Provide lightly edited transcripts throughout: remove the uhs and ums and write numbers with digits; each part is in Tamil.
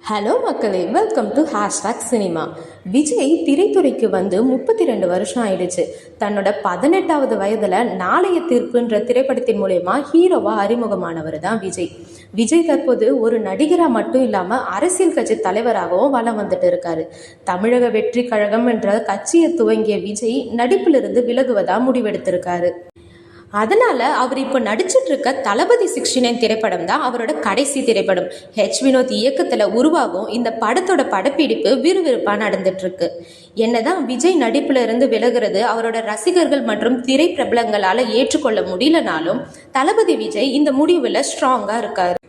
ஹலோ மக்களே, welcome to hashtag cinema. Vijay திரைத்துறைக்கு வந்து 32 வருஷம் ஆயிடுச்சு. தன்னோட 18வது வயதில் நாளைய தீர்ப்புன்ற திரைப்படத்தின் மூலயமா ஹீரோவாக அறிமுகமானவர் தான் விஜய். விஜய் தற்போது ஒரு நடிகராக மட்டும் இல்லாமல் அரசியல் கட்சி தலைவராகவும் வலம் வந்துட்டு இருக்காரு. தமிழக வெற்றி கழகம் என்ற கட்சியை துவங்கிய விஜய் நடிப்பிலிருந்து விலகுவதா முடிவெடுத்திருக்காரு. அதனால அவர் இப்போ நடிச்சிட்டு இருக்க தளபதி 69 திரைப்படம் தான் அவரோட கடைசி திரைப்படம். வினோத் இயக்கத்தில் உருவாகும் இந்த படத்தோட படப்பிடிப்பு விறுவிறுப்பாக நடந்துட்டு இருக்கு. என்னதான் விஜய் நடிப்புல இருந்து விலகிறது அவரோட ரசிகர்கள் மற்றும் திரை பிரபலங்களால ஏற்றுக்கொள்ள முடியலனாலும் தளபதி விஜய் இந்த முடிவில் ஸ்ட்ராங்கா இருக்காரு.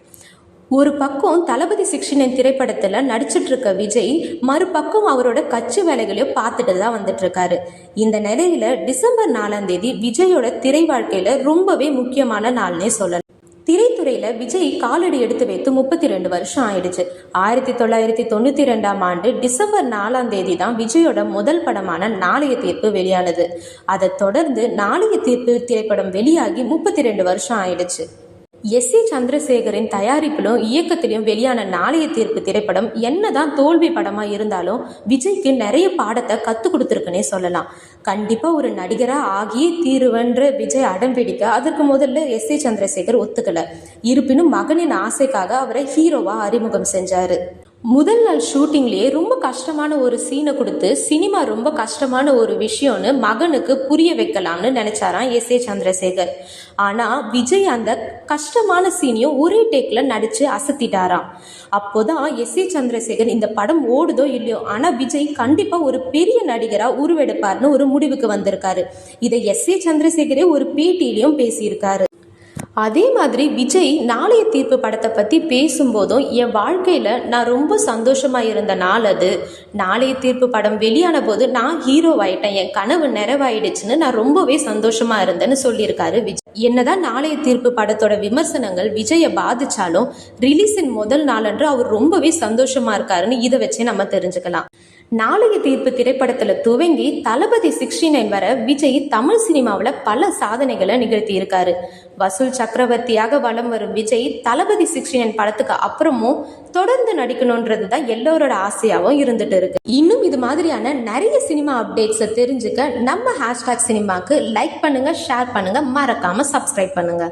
ஒரு பக்கம் தளபதி 69 திரைப்படத்தில் நடிச்சிட்டு இருக்க விஜய், மறுபக்கம் அவரோட கட்சி வேலைகளையும் பார்த்துட்டு தான் வந்துட்டு இருக்காரு. இந்த நிலையில டிசம்பர் 4ஆம் தேதி விஜயோட திரை வாழ்க்கையில ரொம்பவே முக்கியமான நாள்னே சொல்லலாம். திரைத்துறையில விஜய் காலடி எடுத்து வைத்து 32 வருஷம் ஆயிடுச்சு. 1992ஆம் ஆண்டு டிசம்பர் 4ஆம் தேதி தான் விஜயோட முதல் படமான நாளைய தீர்ப்பு வெளியானது. அதை தொடர்ந்து நாளைய தீர்ப்பு திரைப்படம் வெளியாகி 32 வருஷம் ஆயிடுச்சு. எஸ்.ஏ. சந்திரசேகரின் தயாரிப்பிலும் இயக்கத்திலும் வெளியான நாளைய தீர்ப்பு திரைப்படம் என்னதான் தோல்வி படமா இருந்தாலும் விஜய்க்கு நிறைய பாடத்தை கற்றுக் கொடுத்துருக்குன்னே சொல்லலாம். கண்டிப்பா ஒரு நடிகரா ஆகியே தீருவென்ற விஜய் அடம்பிடிக்க அதற்கு முதல்ல எஸ்.ஏ. சந்திரசேகர் ஒத்துக்கல. இருப்பினும் மகனின் ஆசைக்காக அவரை ஹீரோவா அறிமுகம் செஞ்சாரு. முதல் நாள் ஷூட்டிங்லேயே ரொம்ப கஷ்டமான ஒரு சீனை கொடுத்து சினிமா ரொம்ப கஷ்டமான ஒரு விஷயம்னு மகனுக்கு புரிய வைக்கலாம்னு நினைச்சாராம் எஸ்.ஏ. சந்திரசேகர். ஆனால் விஜய் அந்த கஷ்டமான சீனையும் ஒரே டேக்கில் நடித்து அசத்திட்டாராம். அப்போதான் எஸ்.ஏ. சந்திரசேகர் இந்த படம் ஓடுதோ இல்லையோ ஆனால் விஜய் கண்டிப்பாக ஒரு பெரிய நடிகராக உருவெடுப்பார்னு ஒரு முடிவுக்கு வந்திருக்காரு. இதை எஸ்.ஏ. சந்திரசேகரே ஒரு பேட்டியிலையும் பேசியிருக்காரு. அதே மாதிரி விஜய் நாளைய தீர்ப்பு படத்தை பற்றி பேசும்போதும், என் வாழ்க்கையில் நான் ரொம்ப சந்தோஷமாக இருந்த நாள் அது. நாளைய தீர்ப்பு படம் வெளியான போது நான் ஹீரோவாயிட்டேன், என் கனவு நிறைவாயிடுச்சுன்னு நான் ரொம்பவே சந்தோஷமாக இருந்தேன்னு சொல்லியிருக்காரு விஜய். என்னதான் நாளைய தீர்ப்பு படத்தோட விமர்சனங்கள் விஜயை பாதிச்சாலும் ரிலீஸின் முதல் நாளன்று அவர் ரொம்பவே சந்தோஷமா இருக்காருன்னு இதை வச்சே நம்ம தெரிஞ்சுக்கலாம். நாளைய தீர்ப்பு திரைப்படத்தில் துவங்கி தளபதி 69 வர விஜய் தமிழ் சினிமாவில் பல சாதனைகளை நிகழ்த்தி இருக்காரு. வசூல் சக்கரவர்த்தியாக வலம் வரும் விஜய் தளபதி 69 படத்துக்கு அப்புறமும் தொடர்ந்து நடிக்கணுன்றது தான் எல்லோரோட ஆசையாகவும் இருந்துட்டு இருக்கு. இன்னும் இது மாதிரியான நிறைய சினிமா அப்டேட்ஸை தெரிஞ்சுக்க நம்ம ஹேஷ்டாக் சினிமாக்கு லைக் பண்ணுங்க, ஷேர் பண்ணுங்க, மறக்காம சப்ஸ்கிரைப் பண்ணுங்க.